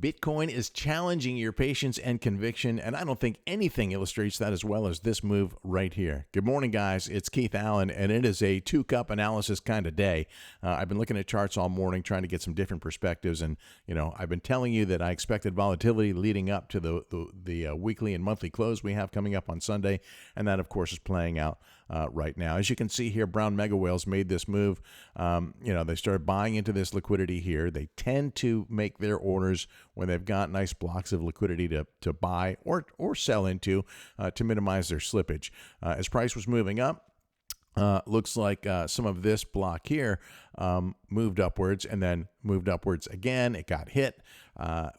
Bitcoin is challenging your patience and conviction, and I don't think anything illustrates that as well as this move right here. Good morning, guys. It's Keith Allen, and it is a two-cup analysis kind of day. I've been looking at charts all morning, trying to get some different perspectives, and I've been telling you that I expected volatility leading up to the weekly and monthly close we have coming up on Sunday, and that, of course, is playing out right now. As you can see here, brown mega whales made this move. They started buying into this liquidity here. They tend to make their orders when they've got nice blocks of liquidity to buy or sell into to minimize their slippage. As price was moving up, looks like some of this block here moved upwards and then moved upwards again. It got hit,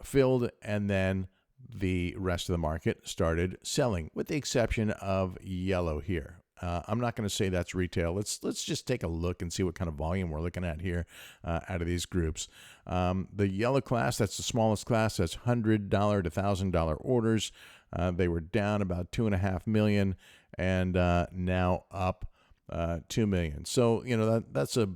filled, and then the rest of the market started selling, with the exception of yellow here. I'm not going to say that's retail. Let's just take a look and see what kind of volume we're looking at here out of these groups. The yellow class, that's the smallest class. That's $100 to $1,000 orders. They were down about 2.5 million, and now up 2 million. So that's a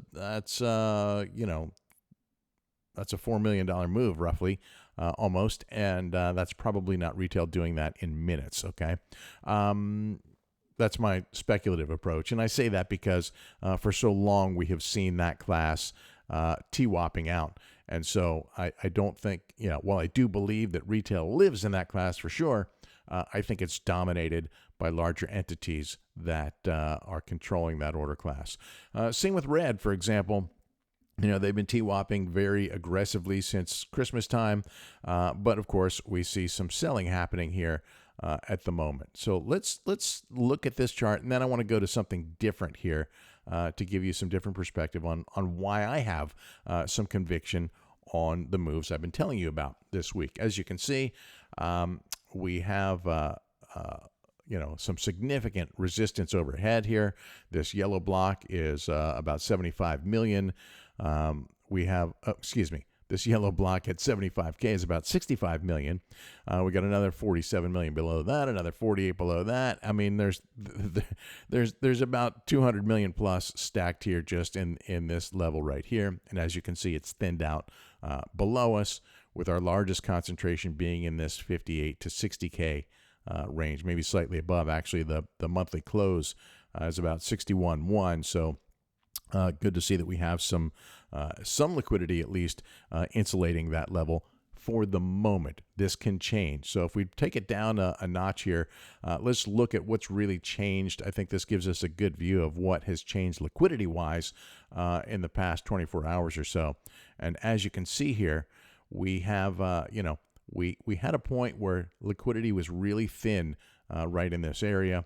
$4 million move roughly, almost, and that's probably not retail doing that in minutes. Okay. That's my speculative approach. And I say that because for so long we have seen that class TWAPing out. And so I don't think, while I do believe that retail lives in that class for sure, I think it's dominated by larger entities that are controlling that order class. Same with red, for example. They've been TWAPing very aggressively since Christmas time. But of course, we see some selling happening here at the moment. So let's look at this chart, and then I want to go to something different here to give you some different perspective on why I have some conviction on the moves I've been telling you about this week. As you can see, we have some significant resistance overhead here. This yellow block is about 75 million. This yellow block at 75K is about 65 million. We got another 47 million below that, another 48 below that. I mean, there's about 200 million plus stacked here just in this level right here. And as you can see, it's thinned out below us, with our largest concentration being in this 58 to 60K range, maybe slightly above. Actually, the monthly close is about 61.1. So good to see that we have some liquidity, at least insulating that level for the moment. This can change. So if we take it down a notch here, let's look at what's really changed. I think this gives us a good view of what has changed liquidity-wise in the past 24 hours or so. And as you can see here, we have, we had a point where liquidity was really thin right in this area.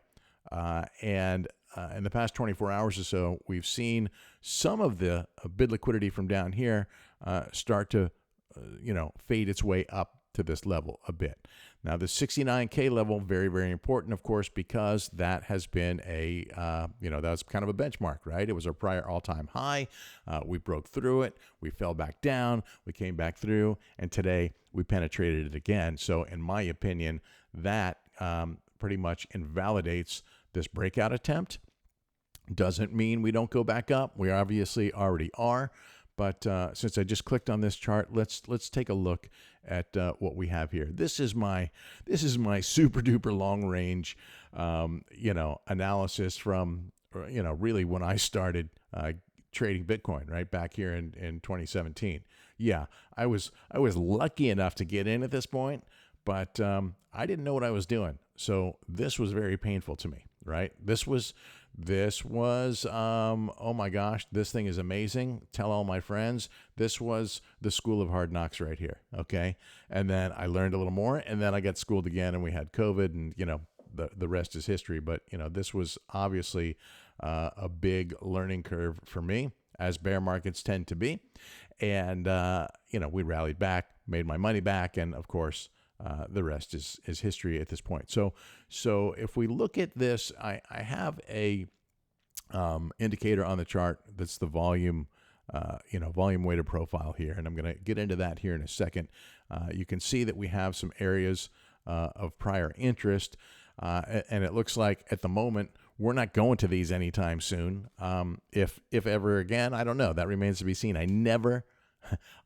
And in the past 24 hours or so, we've seen some of the bid liquidity from down here start to, fade its way up to this level a bit. Now, the 69K level, very, very important, of course, because that has been that was kind of a benchmark, right? It was our prior all-time high. We broke through it. We fell back down. We came back through. And today, we penetrated it again. So, in my opinion, that pretty much invalidates this breakout attempt. Doesn't mean we don't go back up. We obviously already are. But since I just clicked on this chart, let's take a look at what we have here. This is my super duper long range, analysis from, really when I started trading Bitcoin right back here in 2017. Yeah, I was lucky enough to get in at this point, but I didn't know what I was doing. So this was very painful to me, right? This was, oh my gosh, this thing is amazing. Tell all my friends. This was the school of hard knocks right here. Okay. And then I learned a little more, and then I got schooled again, and we had COVID, and, the rest is history. But, this was obviously a big learning curve for me, as bear markets tend to be. And, we rallied back, made my money back. And of course, the rest is history at this point. So if we look at this, I have a indicator on the chart that's the volume, volume weighted profile here, and I'm going to get into that here in a second. You can see that we have some areas of prior interest, and it looks like at the moment we're not going to these anytime soon. If ever again, I don't know. That remains to be seen. I never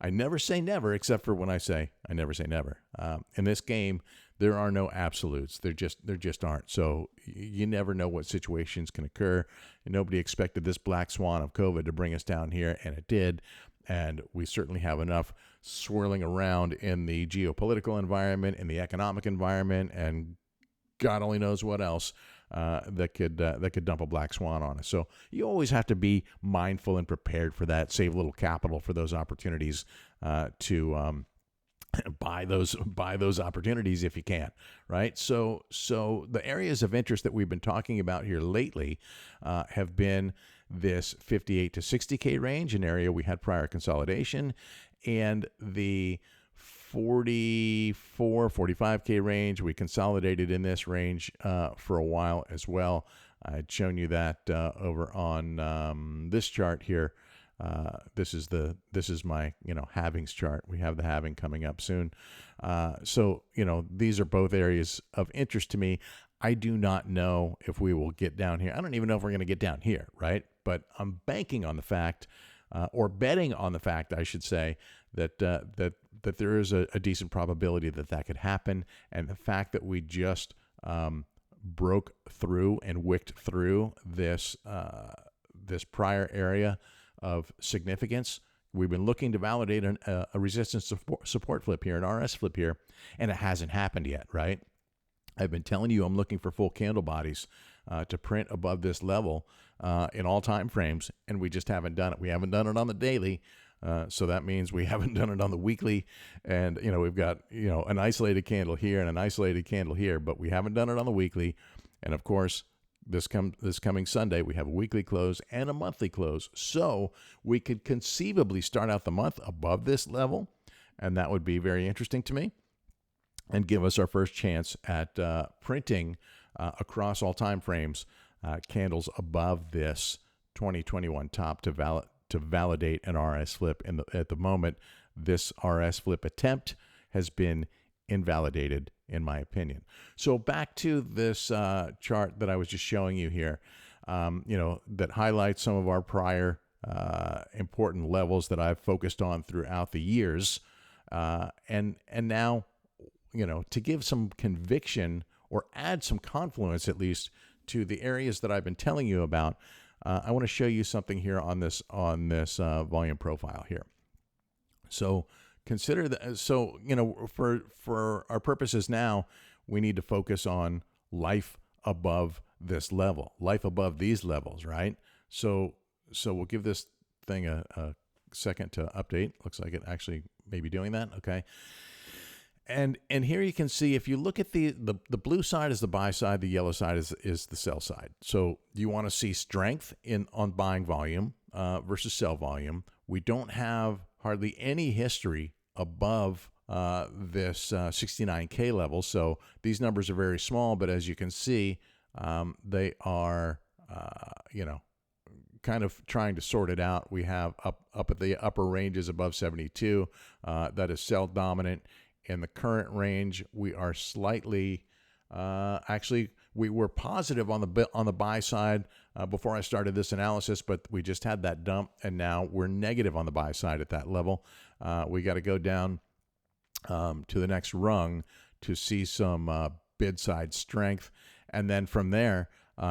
I never say never, except for when I say I never say never. In this game, there are no absolutes. There just aren't. So you never know what situations can occur. And nobody expected this black swan of COVID to bring us down here, and it did. And we certainly have enough swirling around in the geopolitical environment, in the economic environment, and God only knows what else that could dump a black swan on us. So you always have to be mindful and prepared for that. Save a little capital for those opportunities to buy those opportunities if you can, right? So the areas of interest that we've been talking about here lately have been this 58 to 60K range, an area we had prior consolidation, and the 44, 45K range. We consolidated in this range for a while as well. I'd shown you that over on this chart here. This is my halvings chart. We have the halving coming up soon. So these are both areas of interest to me. I do not know if we will get down here. I don't even know if we're going to get down here, right? But I'm banking on the fact, or betting on the fact, I should say, that there is a decent probability that could happen. And the fact that we just broke through and wicked through this prior area of significance. We've been looking to validate a resistance support flip here, an RS flip here, and it hasn't happened yet, right? I've been telling you I'm looking for full candle bodies to print above this level in all time frames, and we just haven't done it. We haven't done it on the daily, so that means we haven't done it on the weekly. And we've got an isolated candle here and an isolated candle here, but we haven't done it on the weekly. And of course, this coming Sunday, we have a weekly close and a monthly close, so we could conceivably start out the month above this level, and that would be very interesting to me, and give us our first chance at printing across all time frames candles above this 2021 top to validate an RS flip. At the moment, this RS flip attempt has been invalidated, in my opinion. So back to this chart that I was just showing you here, that highlights some of our prior important levels that I've focused on throughout the years, and now, to give some conviction or add some confluence at least to the areas that I've been telling you about, I want to show you something here on this volume profile here. So consider that. So for our purposes now, we need to focus on life above this level, life above these levels, right? So we'll give this thing a second to update. Looks like it actually may be doing that. Okay. And here you can see, if you look at the blue side is the buy side, the yellow side is the sell side. So you want to see strength on buying volume versus sell volume. We don't have hardly any history above this 69K level. So these numbers are very small, but as you can see, they are, kind of trying to sort it out. We have up at the upper ranges above 72, that is sell dominant. In the current range, we are slightly, actually, we were positive on the buy side before I started this analysis, but we just had that dump, and now we're negative on the buy side at that level. We got to go down to the next rung to see some bid side strength, and then from there,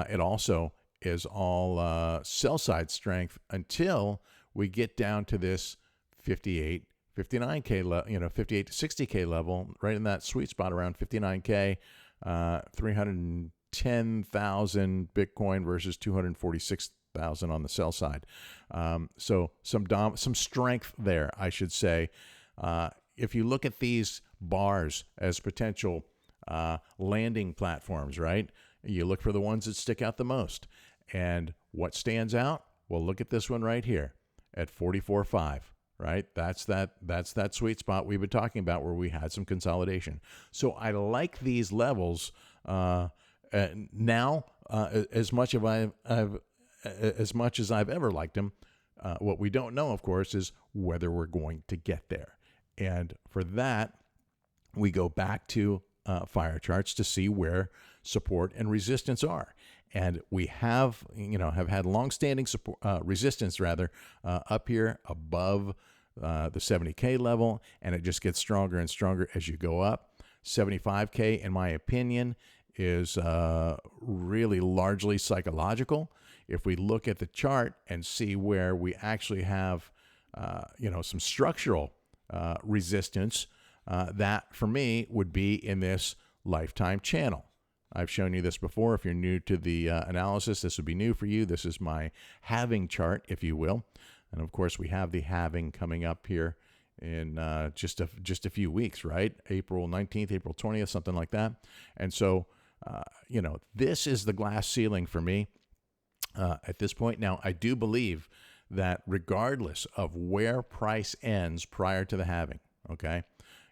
it also is all sell side strength until we get down to this 59K, 58 to 60K level, right in that sweet spot around 59K, 310,000 Bitcoin versus 246,000 on the sell side. So some strength there, I should say. If you look at these bars as potential landing platforms, right? You look for the ones that stick out the most. And what stands out? Well, look at this one right here at 44.5. Right, that's that sweet spot we've been talking about where we had some consolidation. So I like these levels now as much as I've ever liked them. What we don't know, of course, is whether we're going to get there. And for that, we go back to fire charts to see where support and resistance are. And we have had longstanding support, resistance rather, up here above the 70K level, and it just gets stronger and stronger as you go up. 75K, in my opinion, is really largely psychological. If we look at the chart and see where we actually have, some structural resistance, that for me would be in this lifetime channel. I've shown you this before. If you're new to the analysis, this would be new for you. This is my halving chart, if you will. And of course, we have the halving coming up here in just a few weeks, right? April 19th, April 20th, something like that. And so, this is the glass ceiling for me at this point. Now, I do believe that regardless of where price ends prior to the halving, okay,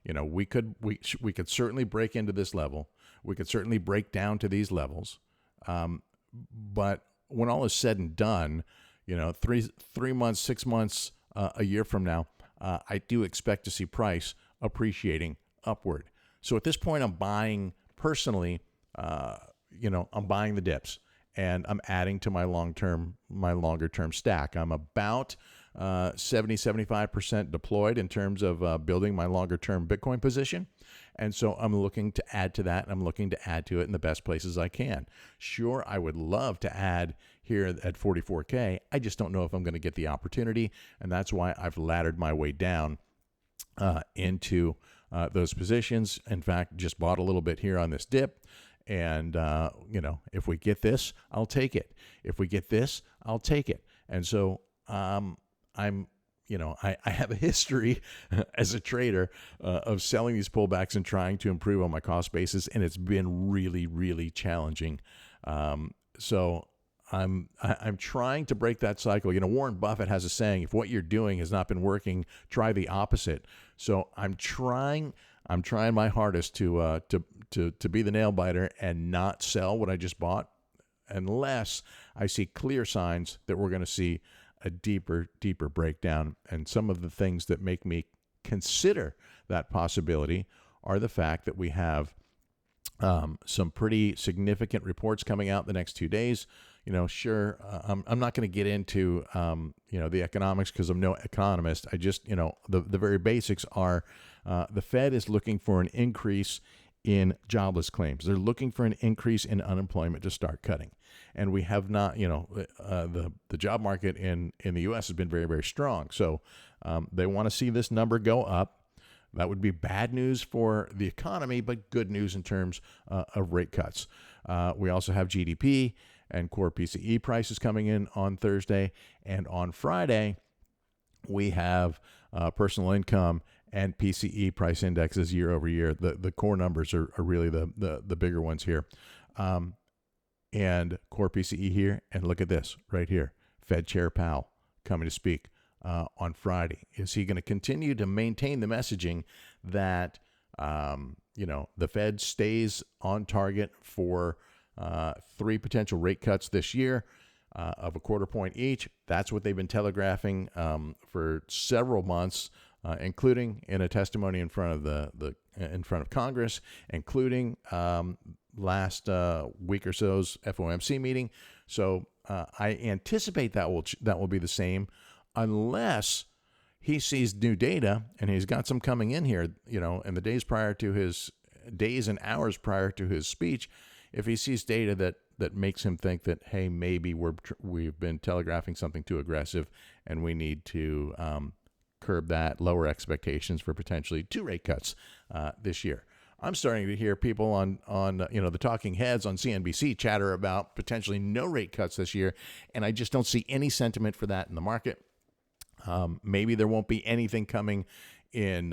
we could certainly break into this level. We could certainly break down to these levels. But when all is said and done, 3 months, 6 months, a year from now, I do expect to see price appreciating upward. So at this point, I'm buying personally, I'm buying the dips, and I'm adding to my longer term stack. I'm about 70-75% deployed in terms of building my longer term Bitcoin position. And so I'm looking to add to that. I'm looking to add to it in the best places I can. Sure, I would love to add here at 44K. I just don't know if I'm going to get the opportunity. And that's why I've laddered my way down into those positions. In fact, just bought a little bit here on this dip. And, if we get this, I'll take it. If we get this, I'll take it. And so I have a history as a trader of selling these pullbacks and trying to improve on my cost basis, and it's been really, really challenging. So I'm trying to break that cycle. Warren Buffett has a saying: if what you're doing has not been working, try the opposite. So I'm trying my hardest to be the nail biter and not sell what I just bought, unless I see clear signs that we're going to see a deeper breakdown. And some of the things that make me consider that possibility are the fact that we have some pretty significant reports coming out the next 2 days. Sure, I'm not going to get into, the economics because I'm no economist. I just, the very basics are the Fed is looking for an increase in jobless claims. They're looking for an increase in unemployment to start cutting. And we have not, the job market in the U.S. has been very, very strong. So they want to see this number go up. That would be bad news for the economy, but good news in terms of rate cuts. We also have GDP and core PCE prices coming in on Thursday. And on Friday, we have personal income and PCE price indexes year over year. The core numbers are really the bigger ones here. And core PCE here. And look at this right here. Fed Chair Powell coming to speak on Friday. Is he going to continue to maintain the messaging that, the Fed stays on target for 3 potential rate cuts this year of a quarter point each? That's what they've been telegraphing for several months, including in a testimony in front of in front of Congress, including last week or so's FOMC meeting. So I anticipate that will be the same, unless he sees new data, and he's got some coming in here, in the days and hours prior to his speech. If he sees data that makes him think that, hey, maybe we've been telegraphing something too aggressive, and we need to curb that, lower expectations for potentially 2 rate cuts this year. I'm starting to hear people on the talking heads on CNBC chatter about potentially no rate cuts this year, and I just don't see any sentiment for that in the market. Maybe there won't be anything coming in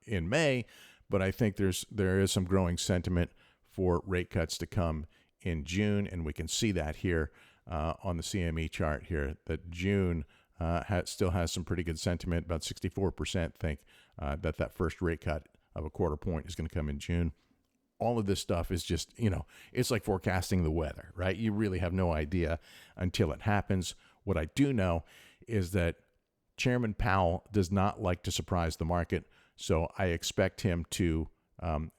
May, but I think there is some growing sentiment for rate cuts to come in June, and we can see that here on the CME chart here, that June still has some pretty good sentiment. About 64% think that first rate cut of a quarter point is going to come in June. All of this stuff is just, it's like forecasting the weather, right? You really have no idea until it happens. What I do know is that Chairman Powell does not like to surprise the market, so I expect him to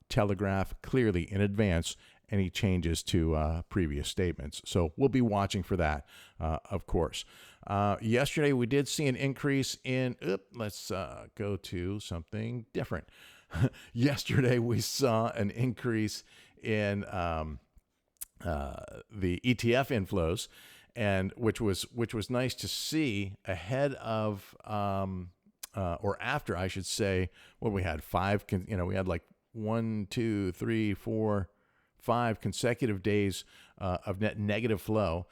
telegraph clearly in advance any changes to previous statements. So we'll be watching for that, of course. Yesterday, we did see an increase in, let's go to something different. Yesterday, we saw an increase in the ETF inflows, and which was nice to see ahead of or after, I should say, what we had we had like 1, 2, 3, 4, 5 consecutive days of net negative flow.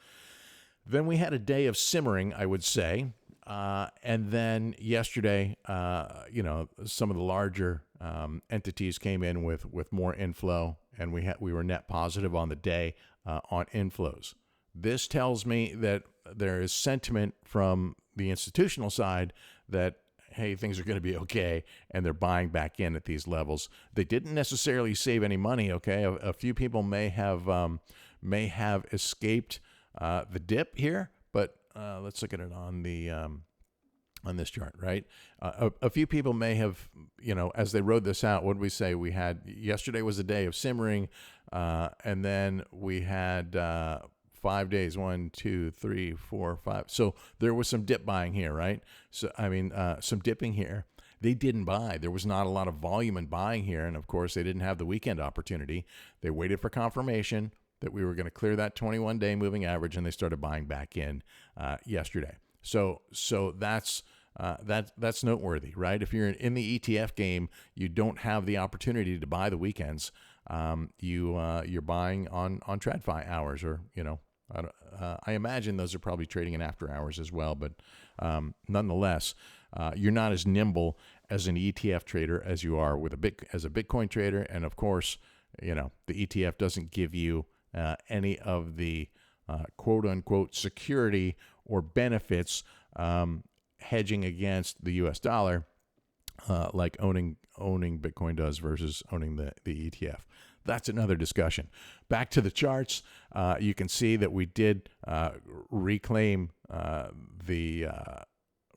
Then we had a day of simmering, I would say. And then yesterday, some of the larger entities came in with more inflow, and we were net positive on the day on inflows. This tells me that there is sentiment from the institutional side that, hey, things are going to be okay, and they're buying back in at these levels. They didn't necessarily save any money, okay? A few people may have escaped the dip here, but let's look at it on the on this chart, right? A few people may have, as they rode this out, what did we say? We had yesterday was a day of simmering, and then we had 5 days, 1, 2, 3, 4, 5. So there was some dip buying here, right? So, some dipping here. They didn't buy. There was not a lot of volume in buying here. And of course, they didn't have the weekend opportunity. They waited for confirmation that we were going to clear that 21-day moving average, and they started buying back in yesterday. So that's noteworthy, right? If you're in the ETF game, you don't have the opportunity to buy the weekends. You're buying on TradFi hours, or I imagine those are probably trading in after hours as well. But nonetheless, you're not as nimble as an ETF trader as you are as a Bitcoin trader, and of course, the ETF doesn't give you any of the quote unquote security or benefits hedging against the US dollar like owning Bitcoin does versus owning the ETF. That's another discussion. Back to the charts, you can see that we did reclaim the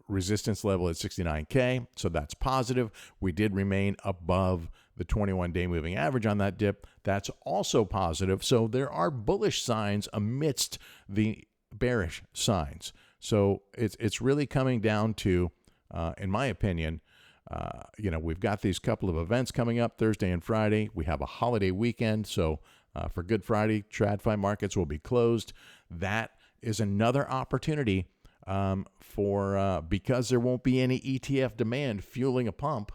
resistance level at 69K, so that's positive. We did remain above the 21-day moving average on that dip. That's also positive. So there are bullish signs amidst the bearish signs. So it's really coming down to, in my opinion, we've got these couple of events coming up Thursday and Friday. We have a holiday weekend, so for Good Friday, TradFi markets will be closed. That is another opportunity because there won't be any ETF demand fueling a pump.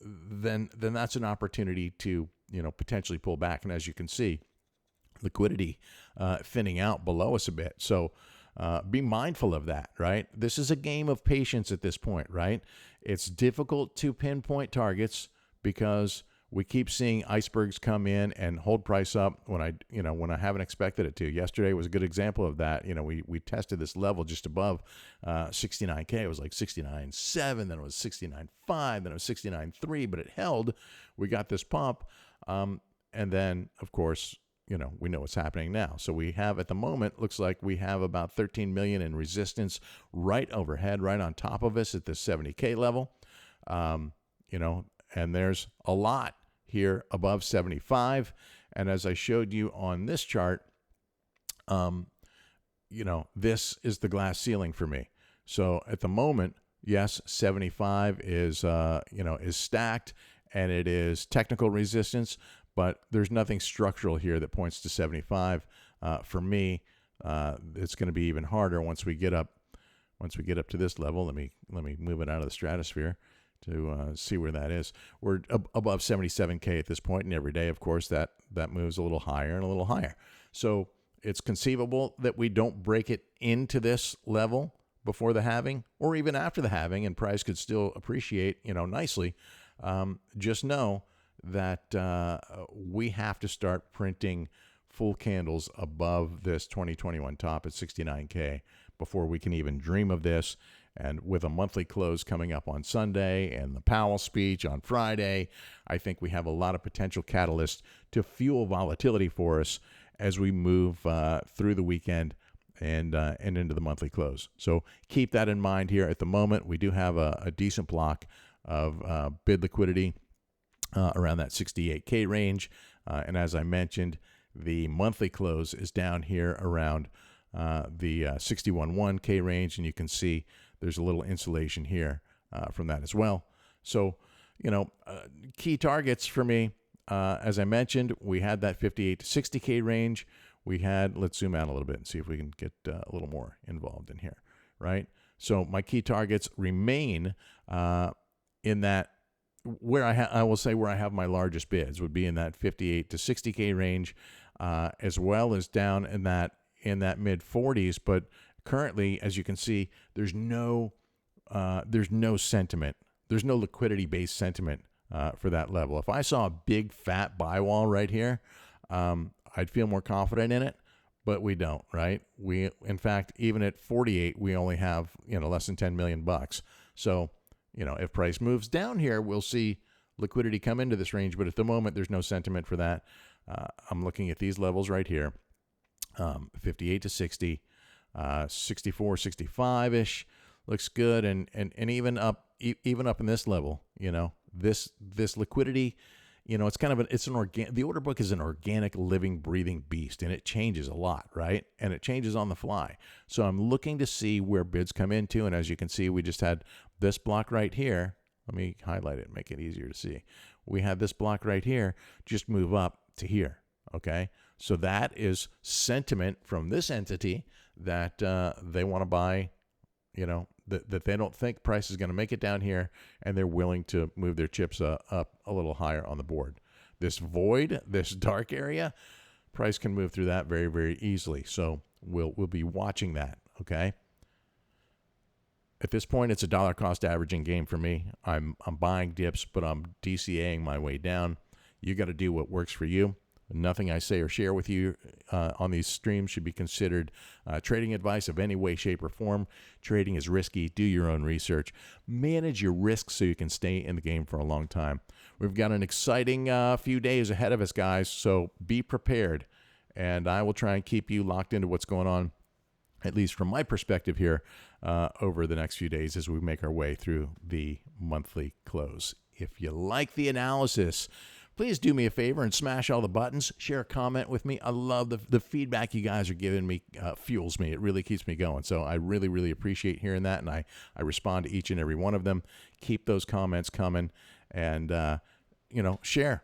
Then that's an opportunity to potentially pull back. And as you can see, liquidity thinning out below us a bit. So be mindful of that, right? This is a game of patience at this point, right? It's difficult to pinpoint targets because we keep seeing icebergs come in and hold price up when I haven't expected it to. Yesterday was a good example of that. We tested this level just above 69K. It was like 69.7, then it was 69.5, then it was 69.3, but it held. We got this pump, and then of course, we know what's happening now. So we have, at the moment, looks like we have about 13 million in resistance right overhead, right on top of us at the 70K level. And there's a lot here above 75. And as I showed you on this chart, this is the glass ceiling for me. So at the moment, yes, 75 is stacked, and it is technical resistance, but there's nothing structural here that points to 75. For me, it's going to be even harder once we get up to this level. Let me move it out of the stratosphere to see where that is. We're above 77K at this point, and every day, of course, that moves a little higher and a little higher. So it's conceivable that we don't break it into this level before the halving, or even after the halving, and price could still appreciate, nicely. Just know that we have to start printing full candles above this 2021 top at 69K before we can even dream of this. And with a monthly close coming up on Sunday and the Powell speech on Friday, I think we have a lot of potential catalysts to fuel volatility for us as we move through the weekend and into the monthly close. So keep that in mind here. At the moment, we do have a decent block of bid liquidity around that 68K range. And as I mentioned, the monthly close is down here around the 61.1K range, and you can see there's a little insulation here from that as well. So, key targets for me, as I mentioned, we had that 58 to 60K range. We had, let's zoom out a little bit and see if we can get a little more involved in here, right? So my key targets remain in that, where I will say where I have my largest bids would be in that 58 to 60K range, as well as down in that mid 40s. But currently, as you can see, there's no sentiment. There's no liquidity based sentiment for that level. If I saw a big fat buy wall right here, I'd feel more confident in it, but we don't, right? In fact, even at 48, we only have, less than 10 million bucks. So, if price moves down here, we'll see liquidity come into this range, but at the moment, there's no sentiment for that. I'm looking at these levels right here, 58 to 60, 64, 65-ish, looks good, and even up in this level, this liquidity, it's kind of the order book is an organic, living, breathing beast, and it changes a lot, right? And it changes on the fly. So I'm looking to see where bids come into, and as you can see, we just had this block right here. Let me highlight it, make it easier to see. We had this block right here just move up to here, okay? So that is sentiment from this entity that they want to buy, that they don't think price is going to make it down here, and they're willing to move their chips up a little higher on the board. This void, this dark area, price can move through that very, very easily. So we'll be watching that, okay? At this point, it's a dollar cost averaging game for me. I'm buying dips, but I'm DCAing my way down. You got to do what works for you. Nothing I say or share with you on these streams should be considered trading advice of any way, shape, or form. Trading is risky. Do your own research. Manage your risks so you can stay in the game for a long time. We've got an exciting few days ahead of us, guys, so be prepared. And I will try and keep you locked into what's going on, at least from my perspective here, over the next few days as we make our way through the monthly close. If you like the analysis, please do me a favor and smash all the buttons. Share a comment with me. I love the feedback you guys are giving me. Fuels me. It really keeps me going. So I really, really appreciate hearing that, and I respond to each and every one of them. Keep those comments coming, and share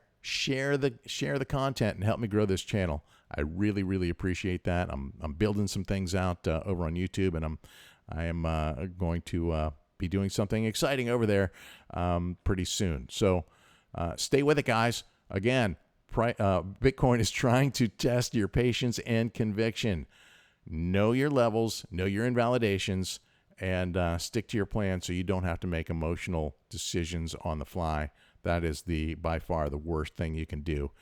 the content and help me grow this channel. I really, really appreciate that. I'm building some things out over on YouTube, and I am going to be doing something exciting over there pretty soon. So stay with it, guys. Again, Bitcoin is trying to test your patience and conviction. Know your levels, know your invalidations, and stick to your plan so you don't have to make emotional decisions on the fly. That is by far the worst thing you can do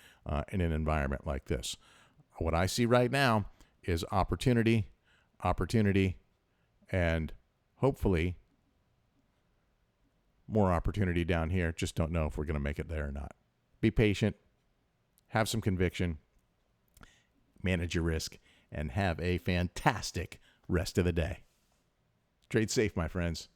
in an environment like this. What I see right now is opportunity, and hopefully more opportunity down here. Just don't know if we're going to make it there or not. Be patient, have some conviction, manage your risk, and have a fantastic rest of the day. Trade safe, my friends.